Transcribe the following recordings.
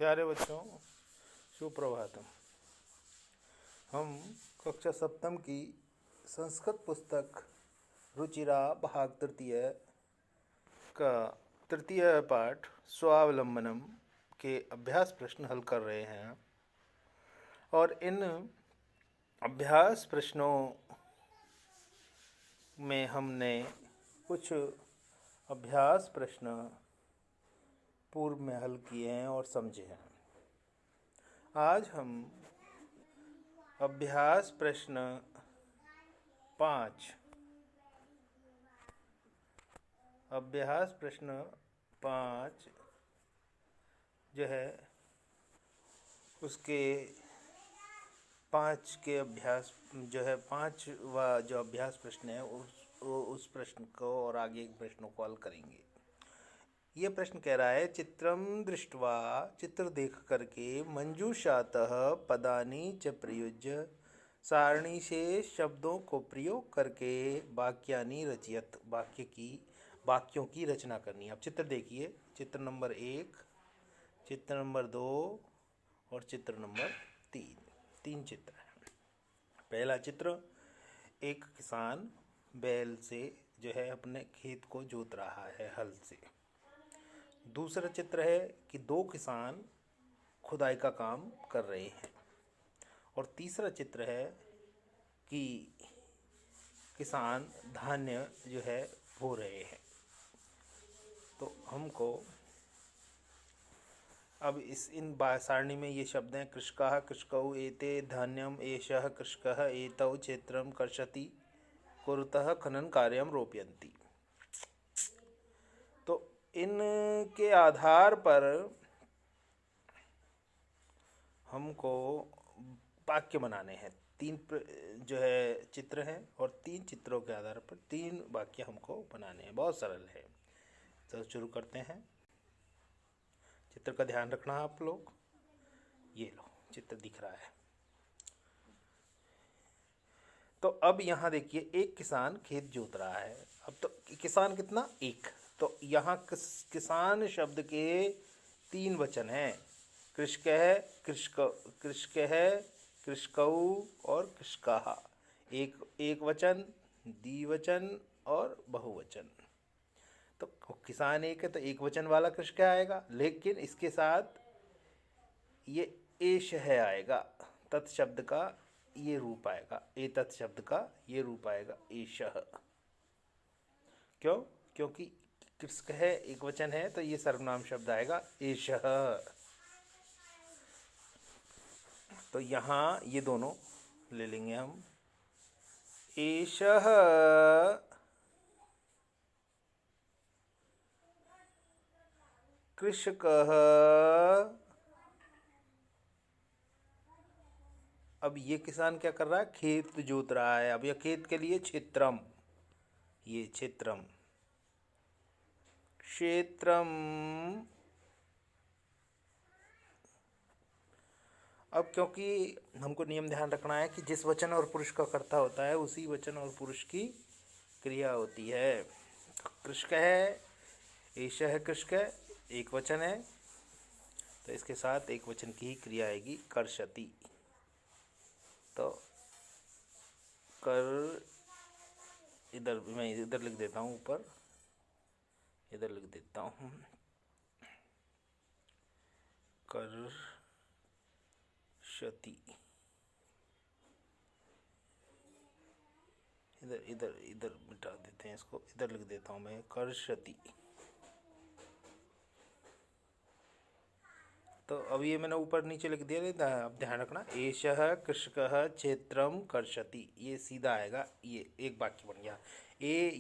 प्यारे बच्चों, सुप्रभातम। हम कक्षा सप्तम की संस्कृत पुस्तक रुचिरा भाग तृतीय का तृतीय पाठ स्वावलंबनम के अभ्यास प्रश्न हल कर रहे हैं। और इन अभ्यास प्रश्नों में हमने कुछ अभ्यास प्रश्न पूर्व में हल किए हैं और समझे हैं। आज हम अभ्यास प्रश्न 5 जो है उसके 5 के अभ्यास जो है 5वां जो अभ्यास प्रश्न है उस प्रश्न को और आगे एक प्रश्नों को हल करेंगे। ये प्रश्न कह रहा है, चित्रम दृष्ट्वा, चित्र देख करके, मंजूषातः पदानि च प्रयुज्य, सारणी से शब्दों को प्रयोग करके वाक्यानि रचयत, वाक्यों की रचना करनी है। अब चित्र देखिए, चित्र नंबर 1, चित्र नंबर 2 और चित्र नंबर 3 चित्र हैं। पहला चित्र, एक किसान बैल से जो है अपने खेत को जोत रहा है हल से। दूसरा चित्र है कि 2 किसान खुदाई का काम कर रहे हैं। और तीसरा चित्र है कि किसान धान्य जो है बो रहे हैं। तो हमको अब इन सारणी में ये शब्द हैं, कृषकाः कृषकौ एते धान्यम एषः कृषकः एतौ क्षेत्रम कर्षति कुरुतः खनन कार्यम रोपयन्ति। तो इनके आधार पर हमको वाक्य बनाने हैं। 3 जो है चित्र हैं और 3 चित्रों के आधार पर 3 वाक्य हमको बनाने हैं। बहुत सरल है। तो शुरू करते हैं। चित्र का ध्यान रखना आप लोग। ये लो, चित्र दिख रहा है। तो अब यहाँ देखिए, एक किसान खेत जोत रहा है। अब तो किसान कितना? एक। तो यहाँ किसान शब्द के 3 वचन हैं, कृषकः, कृषकः, कृषकौ और कृषकाः। एक वचन, द्विवचन और बहुवचन। तो किसान एक है तो एक वचन वाला कृषक आएगा, लेकिन इसके साथ ये एष है आएगा, तत्शब्द का ये रूप आएगा, एतत् शब्द का ये रूप आएगा, एषः। क्यों? क्योंकि कृषक है, एक वचन है, तो ये सर्वनाम शब्द आएगा एषः। तो यहाँ ये दोनों ले लेंगे हम। एषः कृषकः। अब ये किसान क्या कर रहा है? खेत जोत रहा है। अब यह खेत के लिए क्षेत्रम, ये क्षेत्रम, क्षेत्रम। अब क्योंकि हमको नियम ध्यान रखना है कि जिस वचन और पुरुष का कर्ता होता है उसी वचन और पुरुष की क्रिया होती है। कृषक है, एषः कृषक, एक वचन है, तो इसके साथ एक वचन की ही क्रिया आएगी, कर्षति। तो कर, इधर मैं इधर लिख देता हूँ, ऊपर इधर लिख देता हूँ, कर्षति। इधर इधर इधर मिटा देते हैं इसको, इधर लिख देता हूँ मैं, कर्षति। तो अब ये मैंने ऊपर नीचे लिख दिया। अब ध्यान रखना, एषः कृषकः क्षेत्रम कर्षति, ये सीधा आएगा। ये एक वाक्य बन गया।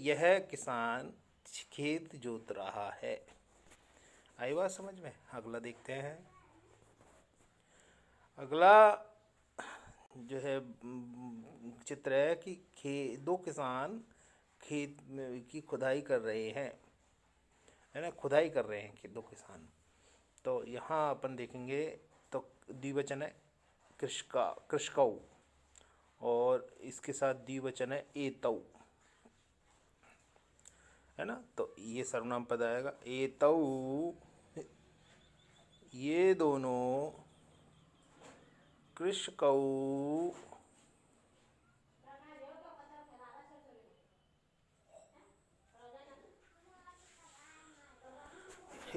यह किसान खेत जोत रहा है। आई बात समझ में? अगला देखते हैं। अगला जो है चित्र है कि 2 किसान खेत की खुदाई कर रहे हैं, है ना? खुदाई कर रहे हैं कि 2 किसान। तो यहाँ अपन देखेंगे तो द्विवचन है कृषका, कृषकौ, और इसके साथ द्विवचन है एतौ, है ना? तो ये सर्वनाम पद आएगा, एतौ। ये दोनों कृषकौ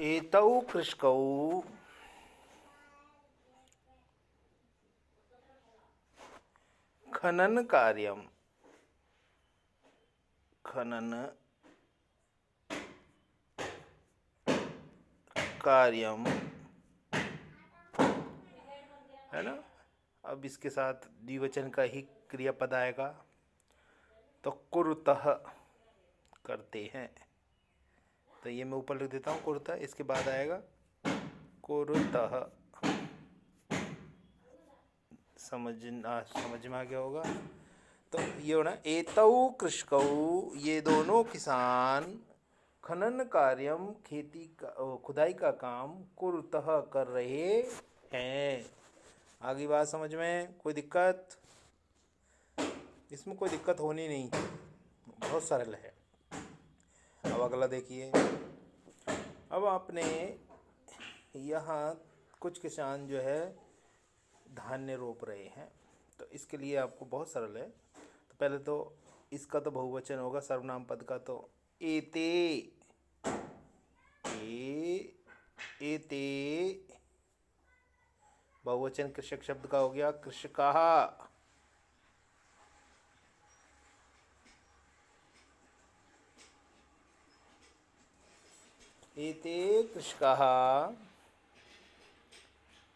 एतौ कृषकौ खनन कार्यम है ना। अब इसके साथ द्विवचन का ही क्रियापद आएगा, तो कुरुतः करते हैं। तो ये मैं ऊपर लिख देता हूँ कुरुतः, इसके बाद आएगा कुरुतः। समझ में आ गया होगा। तो ये होना एतौ कृषकौ, ये दोनों किसान खनन कार्यम खेती का खुदाई का काम कुरुतः कर रहे हैं। आगे बात समझ में? कोई दिक्कत? इसमें कोई दिक्कत होनी नहीं, बहुत सरल है। अब अगला देखिए। अब आपने यहाँ कुछ किसान जो है धान्य रोप रहे हैं, तो इसके लिए आपको बहुत सरल है। तो पहले तो इसका तो बहुवचन होगा, सर्वनाम पद का तो एते, एते। बहुवचन कृषक शब्द का हो गया कृषकाः। एते कृषकाः,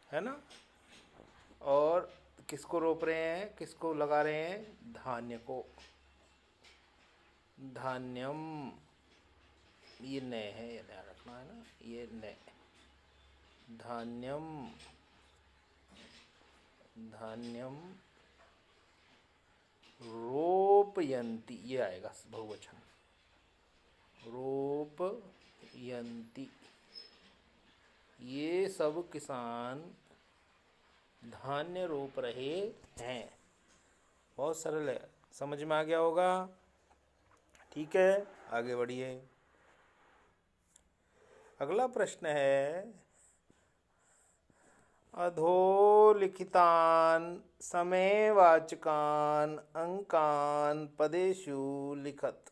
है ना। और किसको रोप रहे हैं, किसको लगा रहे हैं? धान्य को। धान्यम, ये न है, ये ध्यान रखना है ना, ये न। धान्यम, धान्यम रोपयन्ति, ये आएगा बहुवचन। रोपयन्ति, ये सब किसान धान्य रोप रहे हैं। बहुत सरल है, समझ में आ गया होगा। ठीक है, आगे बढ़िए। अगला प्रश्न है अधोलिखितान समयवाचकान अंकान पदेषु लिखत।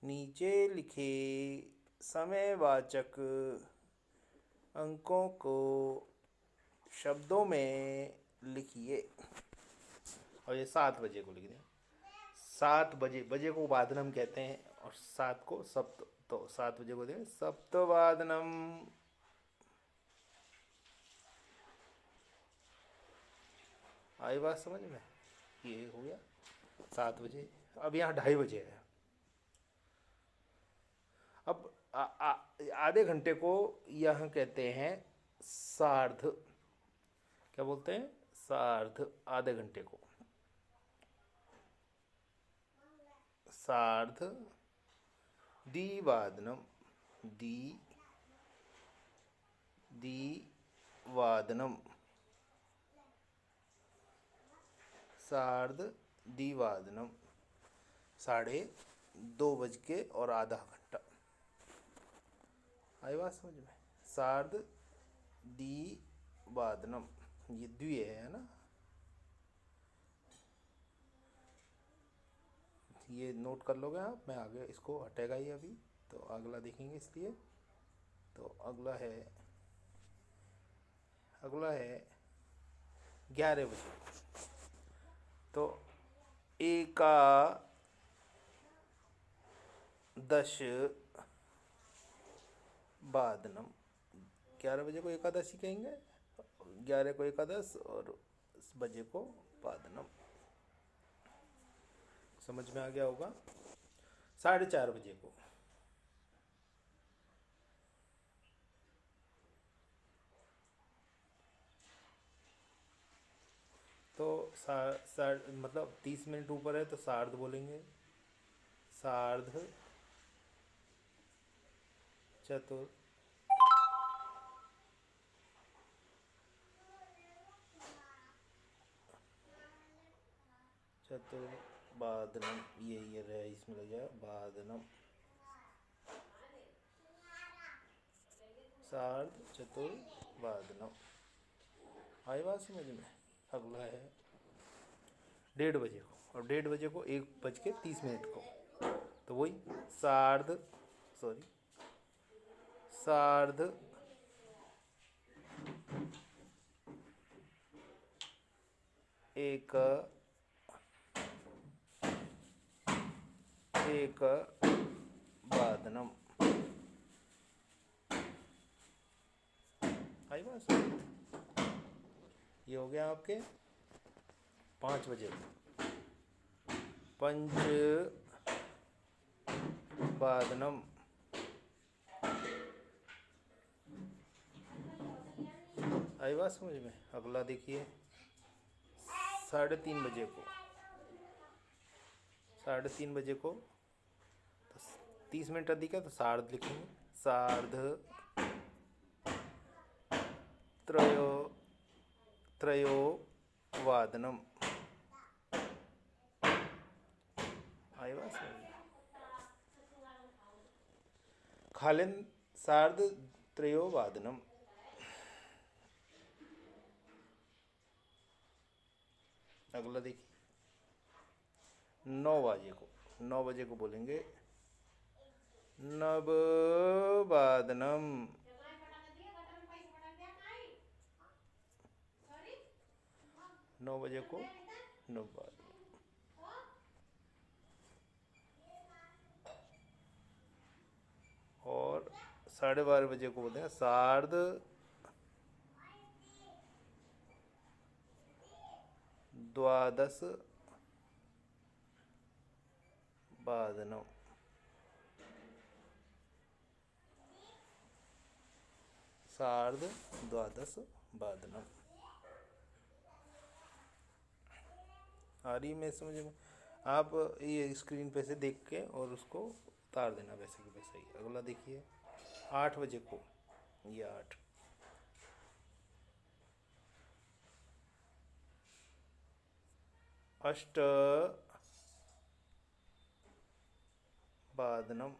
नीचे लिखे समयवाचक अंकों को शब्दों में लिखिए। और ये 7 बजे को लिख दें। 7 बजे, बजे को वादनम कहते हैं और 7 को सप्त, तो 7 बजे को दें सप्तवादनम। आई बात समझ में? ये हो गया 7 बजे। अब यहाँ 2:30 बजे है। अब आधे घंटे को यहाँ कहते हैं सार्ध। क्या बोलते हैं? सार्ध। आधे घंटे को सार्ध द्विवादनम, द्विवादनम, सार्ध द्विवादनम, 2:30 और आधा घंटा। आई बात समझ में? सार्ध द्विवादनम, ये द्वि है ना, ये नोट कर लोगे आप। मैं आगे इसको हटेगा ही अभी, तो अगला देखेंगे इसलिए। तो अगला है 11 बजे। तो एकादश वादनम, 11 बजे को एकादशी कहेंगे, 11 को एकादश और बजे को वादनम। समझ में आ गया होगा। 4:30 बजे को तो मतलब 30 मिनट ऊपर है तो सार्ध बोलेंगे। सार्ध चतुर चतुर्वादनम, ये रहे, इसमें लग जाए वादनम। सार्ध चतुर्वादनम। आई बात समझ में। अगला है 1:30 बजे को, और 1:30 बजे को 1:30 को, तो वही सार्ध एक वादनम। आई बात समझ में? ये हो गया आपके 5 बजे पंच वादनम। आई बात समझ में। अगला देखिए 3:30 बजे को, 3:30 बजे को तो 30 मिनट अधिक है तो सार्ध लिखेंगे। सार्ध त्रयो वादनम। आई बात समझ में। खालिन सार्ध त्रयो वादनम। अगला देखिए 9 बजे को बोलेंगे नववादनम। 9 बजे को नववादनम। और 12:30 बजे को बोलते हैं सार्ध द्वादश वादनम। सार्ध द्वादश वादनम। आ रही में समझ में। आप ये स्क्रीन पे से देख के और उसको उतार देना वैसे कि वैसे ही। अगला देखिए 8 बजे को, ये 8 अष्ट वादनम।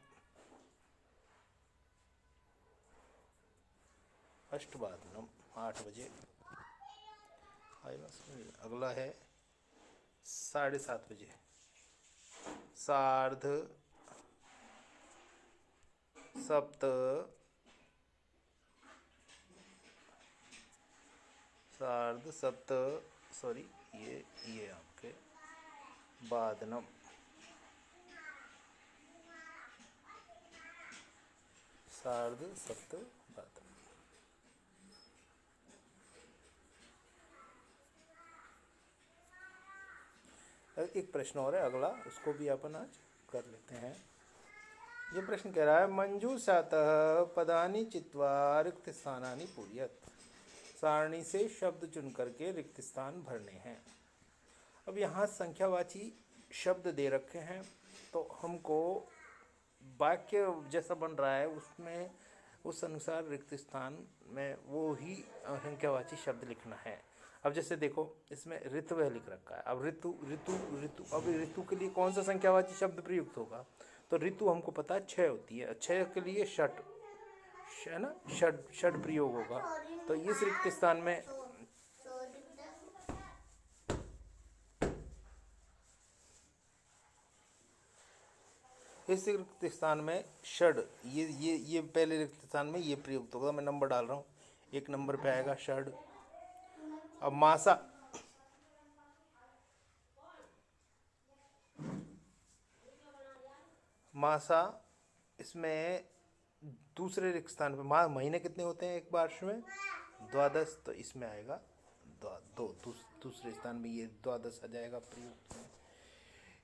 अष्टवादनम 8 बजे। आई बात समझ में। अगला है 7:30 बजे सार्ध सप्त सॉरी ये आपके वादनम। सार्ध सप्त वादनम। एक प्रश्न और है अगला, उसको भी अपन आज कर लेते हैं। ये प्रश्न कह रहा है मंजूषातः पदानि चित्वा रिक्त स्थानानि पूर्यत। सारणी से शब्द चुन करके रिक्त स्थान भरने हैं। अब यहाँ संख्यावाची शब्द दे रखे हैं तो हमको वाक्य जैसा बन रहा है उसमें उस अनुसार रिक्त स्थान में वो ही संख्यावाची शब्द लिखना है। अब जैसे देखो इसमें ऋतु लिख रखा है। अब ऋतु ऋतु ऋतु अब ऋतु के लिए कौन सा संख्यावाची शब्द प्रयुक्त होगा? तो ऋतु हमको पता है 6 होती है, 6 के लिए षट है ना, षट प्रयोग होगा। तो इस रिक्त स्थान में षड ये पहले रिक्त स्थान में ये प्रयुक्त होगा। मैं नंबर डाल रहा हूँ, 1 नंबर पे आएगा षड। अब मासा इसमें दूसरे रिक्त स्थान पे महीने कितने होते हैं एक वर्ष में? 12। तो इसमें आएगा दूसरे स्थान में ये 12 आ जाएगा प्रयुक्त।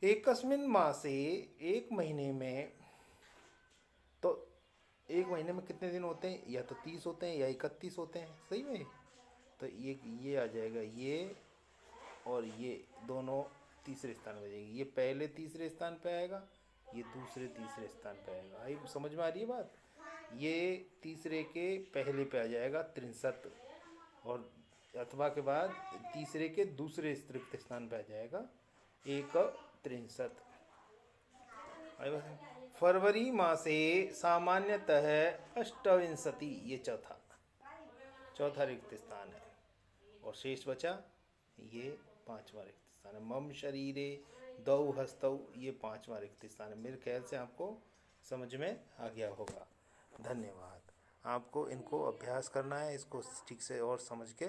एकस्मिन मासे, एक महीने में, तो एक महीने में कितने दिन होते हैं? या तो 30 होते हैं या 31 होते हैं, सही में। तो ये आ जाएगा, ये और ये दोनों तीसरे स्थान पे जाएगी। ये पहले तीसरे स्थान पे आएगा, ये दूसरे तीसरे स्थान पे आएगा। आई समझ में आ रही है बात? ये तीसरे के पहले पे आ जाएगा 63, और अथवा के बाद तीसरे के दूसरे रिक्त स्थान पे आ जाएगा 163। फरवरी मासे सामान्यतः 28, ये चौथा रिक्त स्थान है। और शेष बचा ये पांचवा रिक्त स्थान है। मम शरीरे दौ हस्तौ, ये पांचवा रिक्त स्थान है। मेरे ख्याल से आपको समझ में आ गया होगा। धन्यवाद। आपको इनको अभ्यास करना है, इसको ठीक से और समझ के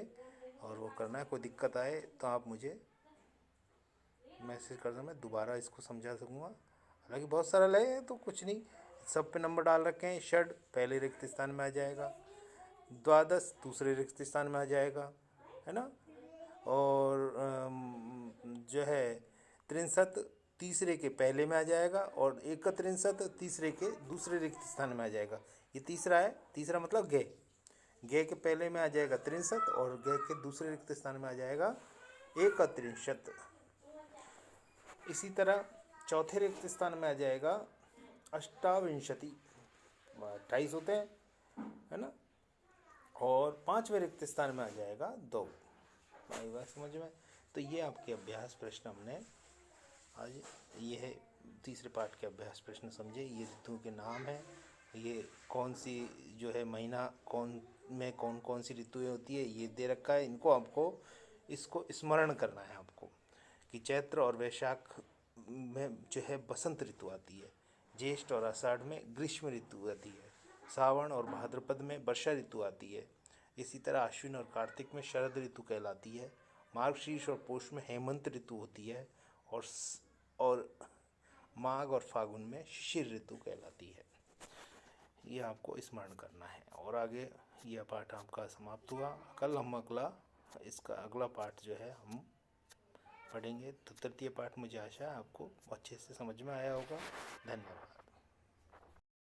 और वो करना है। कोई दिक्कत आए तो आप मुझे मैसेज कर दो, मैं दोबारा इसको समझा सकूँगा। हालांकि बहुत सरल है तो कुछ नहीं, सब पे नंबर डाल रखे हैं। षड पहले रिक्त स्थान में आ जाएगा, द्वादश दूसरे रिक्त स्थान में आ जाएगा, है ना। और जो है त्रिंशत तीसरे के पहले में आ जाएगा, और एकत्रिंशत तीसरे के दूसरे रिक्त स्थान में आ जाएगा। ये तीसरा है, तीसरा मतलब गे, गे के पहले में आ जाएगा त्रिंशत और गे के दूसरे रिक्त स्थान में आ जाएगा एकत्रिंशत। इसी तरह चौथे रिक्त स्थान में आ जाएगा अष्टाविंशति, 28 होते हैं, है ना। और पांचवें रिक्त स्थान में आ जाएगा 2। आई बात समझ में। तो ये आपके अभ्यास प्रश्न हमने आज, ये है तीसरे पाठ के अभ्यास प्रश्न समझे। ये ऋतुओं के नाम है, ये कौन सी जो है महीना कौन में कौन कौन सी ऋतुएं होती है ये दे रखा है। इनको आपको इसको स्मरण करना है आपको कि चैत्र और वैशाख में जो है बसंत ऋतु आती है, ज्येष्ठ और आषाढ़ में ग्रीष्म ऋतु आती है, सावन और भाद्रपद में वर्षा ऋतु आती है। इसी तरह आश्विन और कार्तिक में शरद ऋतु कहलाती है, मार्गशीर्ष और पौष में हेमंत ऋतु होती है, और माघ और फागुन में शिशिर ऋतु कहलाती है। ये आपको स्मरण करना है। और आगे यह पाठ आपका समाप्त हुआ। कल हम इसका अगला पाठ जो है हम पढ़ेंगे। तो तृतीय पाठ मुझे आशा है आपको अच्छे से समझ में आया होगा। धन्यवाद।